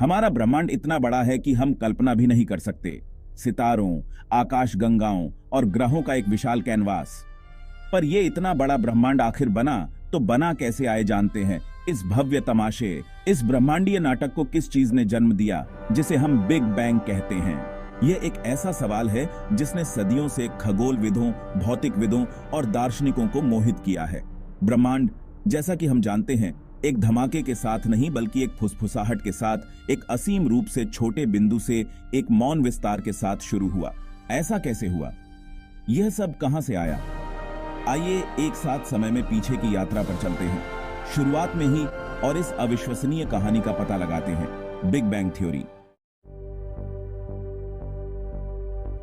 हमारा ब्रह्मांड इतना बड़ा है कि हम कल्पना भी नहीं कर सकते। सितारों, आकाश गंगाओं और ग्रहों का एक विशाल कैनवास। पर यह इतना बड़ा ब्रह्मांड आखिर बना तो बना कैसे आए जानते हैं? इस भव्य तमाशे, इस ब्रह्मांडीय नाटक को किस चीज ने जन्म दिया जिसे हम बिग बैंग कहते हैं? यह एक ऐसा सवाल है जिसने सदियों से खगोलविदों, भौतिकविदों और दार्शनिकों को मोहित किया है। ब्रह्मांड, जैसा कि हम जानते हैं, एक धमाके के साथ नहीं बल्कि एक फुसफुसाहट के साथ, एक असीम रूप से छोटे बिंदु से एक मौन विस्तार के साथ शुरू हुआ। ऐसा कैसे हुआ? यह सब कहां से आया? आइए एक साथ समय में पीछे की यात्रा पर चलते हैं, शुरुआत में ही, और इस अविश्वसनीय कहानी का पता लगाते हैं। Big bang theory.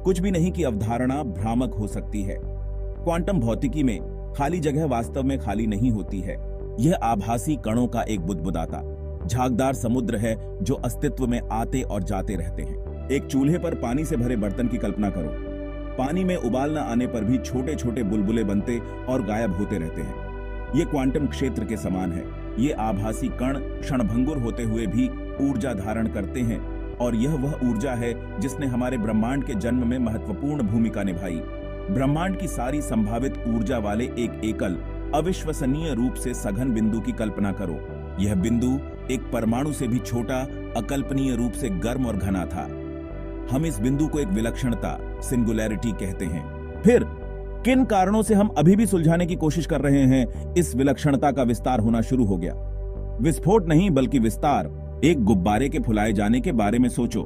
कुछ भी नहीं की अवधारणा भ्रामक हो सकती है। क्वांटम भौतिकी में खाली जगह वास्तव में खाली नहीं होती है। यह आभासी कणों का एक बुदबुदाता, झागदार समुद्र है जो अस्तित्व में आते और जाते रहते हैं। एक चूल्हे पर पानी से भरे बर्तन की कल्पना करो। पानी में उबाल न आने पर भी छोटे छोटे बुलबुले बनते और गायब होते रहते हैं। ये क्वांटम क्षेत्र के समान है। ये आभासी कण क्षणभंगुर होते हुए भी ऊर्जा धारण करते हैं, और यह वह ऊर्जा है जिसने हमारे ब्रह्मांड के जन्म में महत्वपूर्ण भूमिका निभाई। ब्रह्मांड की सारी संभावित ऊर्जा वाले एक एकल, अविश्वसनीय रूप से सघन बिंदु की कल्पना करो। यह बिंदु एक परमाणु से भी छोटा, अकल्पनीय रूप से गर्म और घना था। हम इस बिंदु को एक विलक्षणता, सिंगुलैरिटी कहते हैं। फिर किन कारणों से हम अभी भी सुलझाने की कोशिश कर रहे हैं, इस विलक्षणता का विस्तार होना शुरू हो गया। विस्फोट नहीं बल्कि विस्तार। एक गुब्बारे के फुलाए जाने के बारे में सोचो।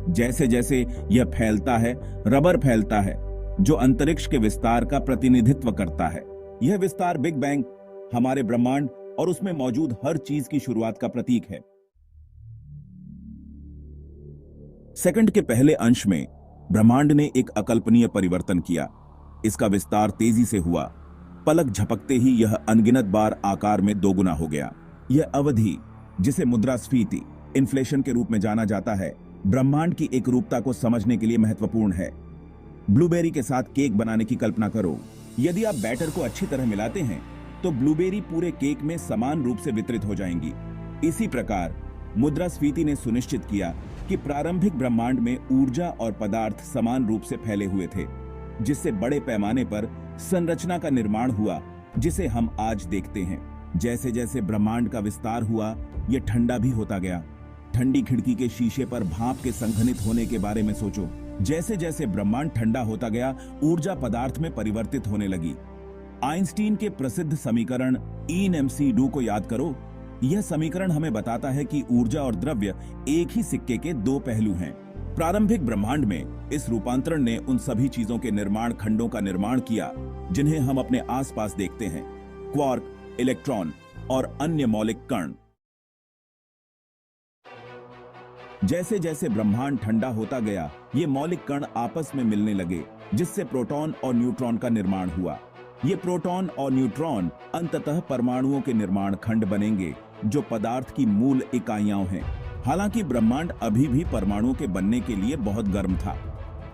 जैसे जैसे यह फैलता है, रबर फैलता है, जो अंतरिक्ष के विस्तार का प्रतिनिधित्व करता है। यह विस्तार, बिग बैंग, हमारे ब्रह्मांड और उसमें मौजूद हर चीज की शुरुआत का प्रतीक है। सेकंड के पहले अंश में ब्रह्मांड ने एक अकल्पनीय परिवर्तन किया। इसका विस्तार तेजी से हुआ। पलक झपकते ही यह अनगिनत बार आकार में दोगुना हो गया। यह अवधि, जिसे मुद्रास्फीति, इन्फ्लेशन के रूप में जाना जाता है, ब्रह्मांड की एकरूपता को समझने के लिए महत्वपूर्ण है। ब्लूबेरी के साथ केक बनाने की कल्पना करो। यदि आप बैटर को अच्छी तरह मिलाते हैं तो ब्लूबेरी पूरे केक में समान रूप से वितरित हो जाएंगी। इसी प्रकार मुद्रास्फीति ने सुनिश्चित किया कि प्रारंभिक ब्रह्मांड में ऊर्जा और पदार्थ समान रूप से फैले हुए थे, जिससे बड़े पैमाने पर संरचना का निर्माण हुआ जिसे हम आज देखते हैं। जैसे जैसे ब्रह्मांड का विस्तार हुआ, यह ठंडा भी होता गया। ठंडी खिड़की के शीशे पर भाप के संघनित होने के बारे में सोचो। जैसे जैसे ब्रह्मांड ठंडा होता गया, ऊर्जा पदार्थ में परिवर्तित होने लगी। आइंस्टीन के प्रसिद्ध समीकरण E-mc2 को याद करो। यह समीकरण हमें बताता है कि ऊर्जा और द्रव्य एक ही सिक्के के दो पहलू हैं। प्रारंभिक ब्रह्मांड में इस रूपांतरण ने उन सभी चीजों के निर्माण खंडों का निर्माण किया जिन्हें हम अपने आसपास देखते हैं, क्वार्क, इलेक्ट्रॉन और अन्य मौलिक कण। जैसे जैसे ब्रह्मांड ठंडा होता गया, ये मौलिक कण आपस में मिलने लगे, जिससे प्रोटॉन और न्यूट्रॉन का निर्माण हुआ। ये प्रोटॉन और न्यूट्रॉन अंततः परमाणुओं के निर्माण खंड बनेंगे, जो पदार्थ की मूल इकाइयां हैं। हालांकि ब्रह्मांड अभी भी परमाणुओं के बनने के लिए बहुत गर्म था।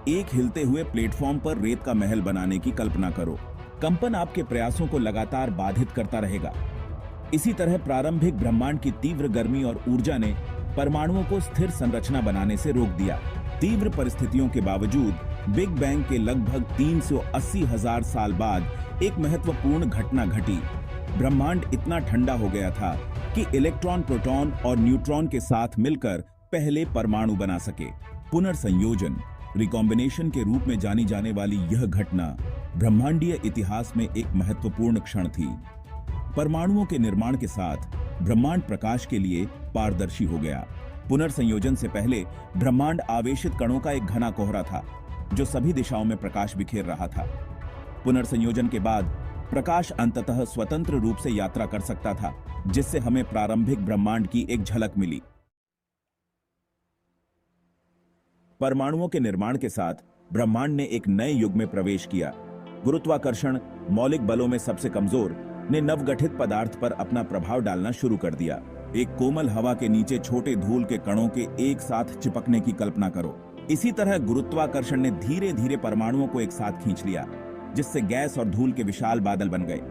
एक हिलते हुए प्लेटफॉर्म पर रेत का महल बनाने की कल्पना करो। कंपन आपके प्रयासों को लगातार बाधित करता रहेगा। इसी तरह प्रारंभिक ब्रह्मांड की तीव्र गर्मी और ऊर्जा ने परमाणुओं को स्थिर संरचना बनाने से रोक दिया। तीव्र परिस्थितियों के बावजूद बिग बैंग के लगभग 380,000 साल बाद एक महत्वपूर्ण घटना घटी। ब्रह्मांड इतना ठंडा हो गया था कि इलेक्ट्रॉन, प्रोटॉन और न्यूट्रॉन के साथ मिलकर पहले परमाणु बना सके। पुनर्संयोजन, रिकॉम्बिनेशन के रूप में जानी जाने वाली यह घटना ब्रह्मांडीय इतिहास में एक महत्वपूर्ण क्षण थी। परमाणुओं के निर्माण के साथ ब्रह्मांड प्रकाश के लिए पारदर्शी हो गया। पुनर्संयोजन से पहले ब्रह्मांड आवेशित कणों का एक घना कोहरा था, जो सभी दिशाओं में प्रकाश बिखेर रहा था। पुनर्संयोजन के बाद प्रकाश अंततः स्वतंत्र रूप से यात्रा कर सकता था, जिससे हमें प्रारंभिक ब्रह्मांड की एक झलक मिली। परमाणुओं के निर्माण के साथ ब्रह्मांड ने एक नए युग में प्रवेश किया। गुरुत्वाकर्षण, मौलिक बलों में सबसे कमजोर, ने नवगठित पदार्थ पर अपना प्रभाव डालना शुरू कर दिया। एक कोमल हवा के नीचे छोटे धूल के कणों के एक साथ चिपकने की कल्पना करो। इसी तरह गुरुत्वाकर्षण ने धीरे धीरे परमाणुओं को एक साथ खींच लिया, जिससे गैस और धूल के विशाल बादल बन गए।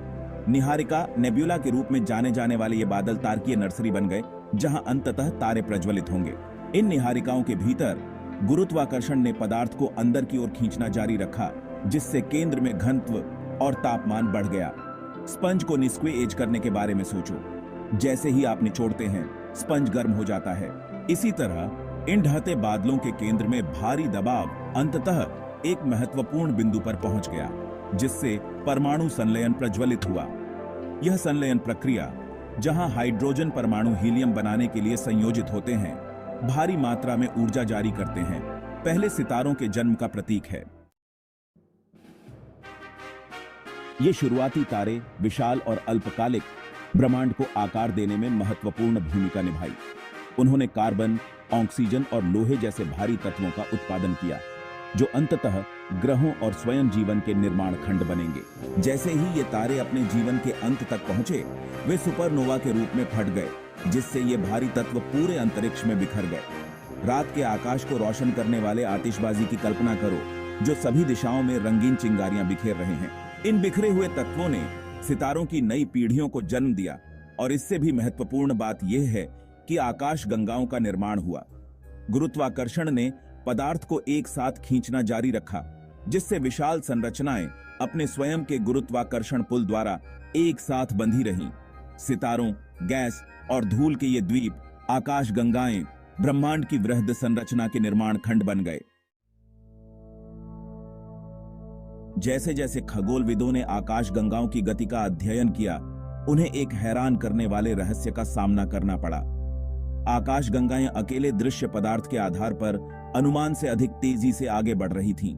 निहारिका नेब्यूला के रूप में जाने जाने वाले ये बादल तारकीय नर्सरी बन गए, जहां अंततः तारे प्रज्वलित होंगे। इन निहारिकाओं के भीतर गुरुत्वाकर्षण ने पदार्थ को अंदर की ओर खींचना जारी रखा, जिससे केंद्र में घनत्व और तापमान बढ़ गया। स्पंज को निष्क्रिय एज करने के बारे में सोचो। जैसे ही आप निचोड़ते हैं, स्पंज गर्म हो जाता है। इसी तरह इन ढहते बादलों के केंद्र में भारी दबाव अंततः एक महत्वपूर्ण बिंदु पर पहुंच गया, जिससे परमाणु संलयन प्रज्वलित हुआ। यह संलयन प्रक्रिया, जहां हाइड्रोजन परमाणु हीलियम बनाने के लिए संयोजित होते हैं, भारी मात्रा में ऊर्जा जारी करते हैं, पहले सितारों के जन्म का प्रतीक है। ये शुरुआती तारे विशाल और अल्पकालिक ब्रह्मांड को आकार देने में महत्वपूर्ण भूमिका निभाई। उन्होंने कार्बन, ऑक्सीजन और लोहे जैसे भारी तत्वों का उत्पादन किया, जो अंततः ग्रहों और स्वयं जीवन के निर्माण खंड बनेंगे। जैसे ही ये तारे अपने जीवन के अंत तक पहुंचे, वे सुपरनोवा के रूप में फट गए, जिससे ये भारी तत्व पूरे अंतरिक्ष में बिखर गए। रात के आकाश को रोशन करने वाले आतिशबाजी की कल्पना करो, जो सभी दिशाओं में रंगीन चिंगारियां बिखेर रहे हैं। इन बिखरे हुए तत्वों ने सितारों की नई पीढ़ियों को जन्म दिया, और इससे भी महत्वपूर्ण बात यह है कि आकाश गंगाओं का निर्माण हुआ। गुरुत्वाकर्षण ने पदार्थ को एक साथ खींचना जारी रखा, जिससे विशाल संरचनाएं अपने स्वयं के गुरुत्वाकर्षण पुल द्वारा एक साथ बंधी रहीं। सितारों, गैस और धूल के ये द्वीप, आकाश गंगाएं, ब्रह्मांड की वृहद संरचना के निर्माण खंड बन गए। जैसे जैसे खगोलविदों ने आकाश गंगाओं की गति का अध्ययन किया, उन्हें एक हैरान करने वाले रहस्य का सामना करना पड़ा। आकाश गंगाएं अकेले दृश्य पदार्थ के आधार पर अनुमान से अधिक तेजी से आगे बढ़ रही थीं।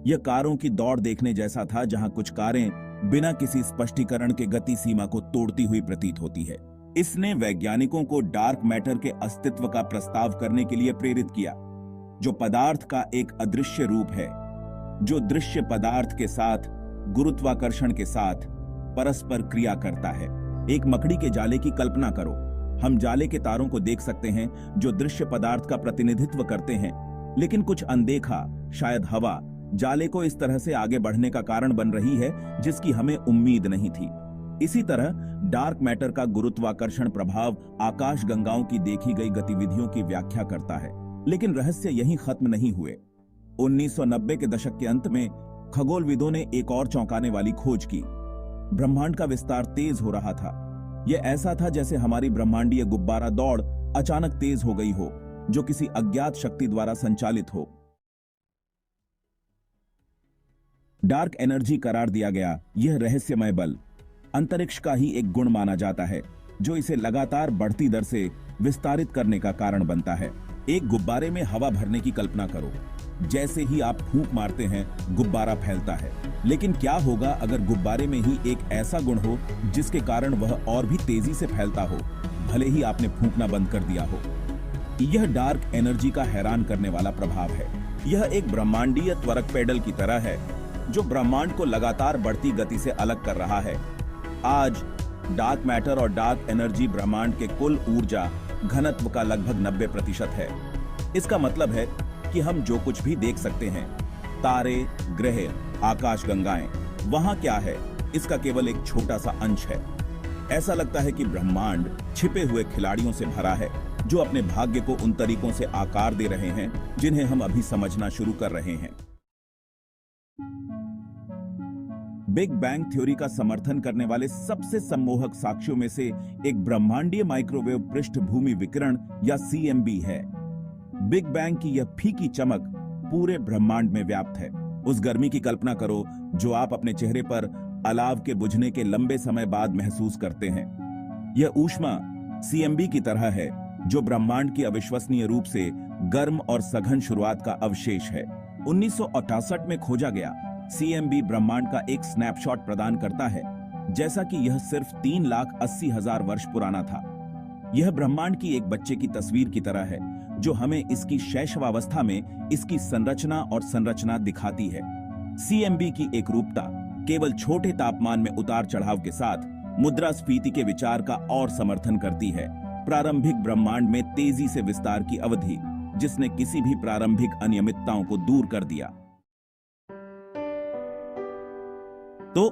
यह कारों की दौड़ देखने जैसा था, जहां कुछ कारें बिना किसी स्पष्टीकरण के गति सीमा को तोड़ती हुई प्रतीत होती है। इसने वैज्ञानिकों को डार्क मैटर के अस्तित्व का प्रस्ताव करने के लिए प्रेरित किया, जो पदार्थ का एक अदृश्य रूप है, जो दृश्य पदार्थ के साथ गुरुत्वाकर्षण के साथ परस्पर क्रिया करता है। एक मकड़ी के जाले की कल्पना करो। हम जाले के तारों को देख सकते हैं जो दृश्य पदार्थ का प्रतिनिधित्व करते हैं, लेकिन कुछ अनदेखा, शायद हवा, जाले को इस तरह से आगे बढ़ने का कारण बन रही है जिसकी हमें उम्मीद नहीं थी। इसी तरह डार्क मैटर का गुरुत्वाकर्षण प्रभाव आकाश गंगाओं की देखी गई गतिविधियों की व्याख्या करता है। लेकिन रहस्य यहीं खत्म नहीं हुए। 1990 के दशक के अंत में खगोलविदों ने एक और चौंकाने वाली खोज की। ब्रह्मांड का विस्तार तेज हो रहा था। यह ऐसा था जैसे हमारी ब्रह्मांडीय गुब्बारा दौड़ अचानक तेज हो गई हो, जो किसी अज्ञात शक्ति द्वारा संचालित हो। डार्क एनर्जी करार दिया गया यह रहस्यमय बल अंतरिक्ष का ही एक गुण माना जाता है, जो इसे लगातार बढ़ती दर से विस्तारित करने का कारण बनता है। एक गुब्बारे में हवा भरने की कल्पना करो। जैसे ही आप फूंक मारते हैं, गुब्बारा फैलता है। लेकिन क्या होगा अगर गुब्बारे में ही एक ऐसा गुण हो जिसके कारण वह और भी तेजी से फैलता हो, भले ही आपने फूंकना बंद कर दिया हो? यह डार्क एनर्जी का हैरान करने वाला प्रभाव है। यह एक ब्रह्मांडीय त्वरक पेडल की तरह है, जो ब्रह्मांड को लगातार बढ़ती गति से अलग कर रहा है। आज डार्क मैटर और डार्क एनर्जी ब्रह्मांड के कुल ऊर्जा घनत्व का लगभग 90% है। इसका मतलब है कि हम जो कुछ भी देख सकते हैं, तारे, ग्रह, आकाश गंगाएं, वहां क्या है, इसका केवल एक छोटा सा अंश है। ऐसा लगता है कि ब्रह्मांड छिपे हुए खिलाड़ियों से भरा है, जो अपने भाग्य को उन तरीकों से आकार दे रहे हैं जिन्हें हम अभी समझना शुरू कर रहे हैं। बिग बैंग थ्योरी का समर्थन करने वाले सबसे सम्मोहक साक्ष्यों में से एक ब्रह्मांडीय माइक्रोवेव पृष्ठभूमि विकिरण या CMB है। बिग बैंग की यह फीकी चमक पूरे ब्रह्मांड में व्याप्त है। उस गर्मी की कल्पना करो जो आप अपने चेहरे पर अलाव के बुझने के लंबे समय बाद महसूस करते हैं। यह ऊष्मा CMB की तरह है, जो ब्रह्मांड की अविश्वसनीय रूप से गर्म और सघन शुरुआत का अवशेष है। 1968 में खोजा गया CMB ब्रह्मांड का एक स्नैपशॉट प्रदान करता है, जैसा कि यह सिर्फ 3,80,000 वर्ष पुराना था। यह ब्रह्मांड की एक बच्चे की तस्वीर की तरह है, जो हमें इसकी शैशवावस्था में इसकी संरचना और संरचना दिखाती है। CMB की एकरूपता केवल छोटे तापमान में उतार चढ़ाव के साथ मुद्रास्फीति के विचार का और समर्थन करती है। प्रारंभिक ब्रह्मांड में तेजी से विस्तार की अवधि, जिसने किसी भी प्रारंभिक अनियमितताओं को दूर कर दिया। तो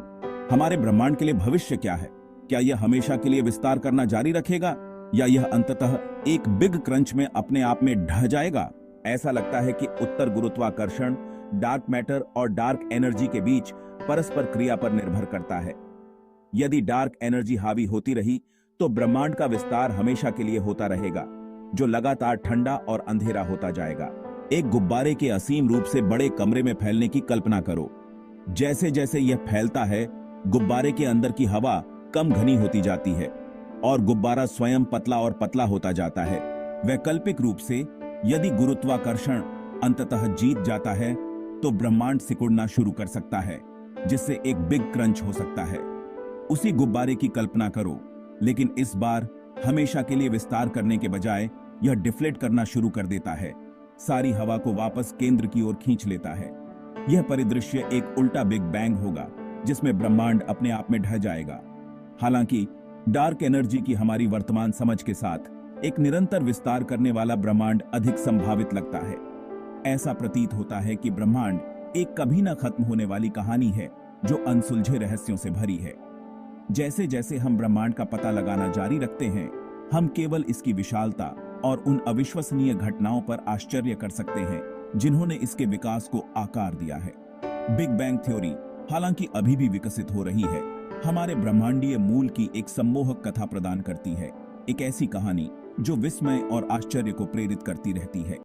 हमारे ब्रह्मांड के लिए भविष्य क्या है? क्या यह हमेशा के लिए विस्तार करना जारी रखेगा या यह अंततः एक बिग क्रंच में अपने आप में ढह जाएगा? ऐसा लगता है कि उत्तर गुरुत्वाकर्षण डार्क मैटर और डार्क एनर्जी के बीच परस्पर क्रिया पर निर्भर करता है। यदि डार्क एनर्जी हावी होती रही तो ब्रह्मांड का विस्तार हमेशा के लिए होता रहेगा, जो लगातार ठंडा और अंधेरा होता जाएगा। एक गुब्बारे के असीम रूप से बड़े कमरे में फैलने की कल्पना करो। जैसे जैसे यह फैलता है, गुब्बारे के अंदर की हवा कम घनी होती जाती है और गुब्बारा स्वयं पतला और पतला होता जाता है। वैकल्पिक रूप से, यदि गुरुत्वाकर्षण अंततः जीत जाता है तो ब्रह्मांड सिकुड़ना शुरू कर सकता है, जिससे एक बिग क्रंच हो सकता है। उसी गुब्बारे की कल्पना करो, लेकिन इस बार हमेशा के लिए विस्तार करने के बजाय यह डिफ्लेट करना शुरू कर देता है, सारी हवा को वापस केंद्र की ओर खींच लेता है। यह परिदृश्य एक उल्टा बिग बैंग होगा, जिसमें ब्रह्मांड अपने आप में ढह जाएगा। हालांकि डार्क एनर्जी की हमारी वर्तमान समझ के साथ एक निरंतर विस्तार करने वाला ब्रह्मांड अधिक संभावित लगता है। ऐसा प्रतीत होता है कि ब्रह्मांड एक कभी न खत्म होने वाली कहानी है, जो अनसुलझे रहस्यों से भरी है। जैसे जैसे हम ब्रह्मांड का पता लगाना जारी रखते हैं, हम केवल इसकी विशालता और उन अविश्वसनीय घटनाओं पर आश्चर्य कर सकते हैं जिन्होंने इसके विकास को आकार दिया है। बिग बैंग थ्योरी हालांकि अभी भी विकसित हो रही है, हमारे ब्रह्मांडीय मूल की एक सम्मोहक कथा प्रदान करती है, एक ऐसी कहानी जो विस्मय और आश्चर्य को प्रेरित करती रहती है।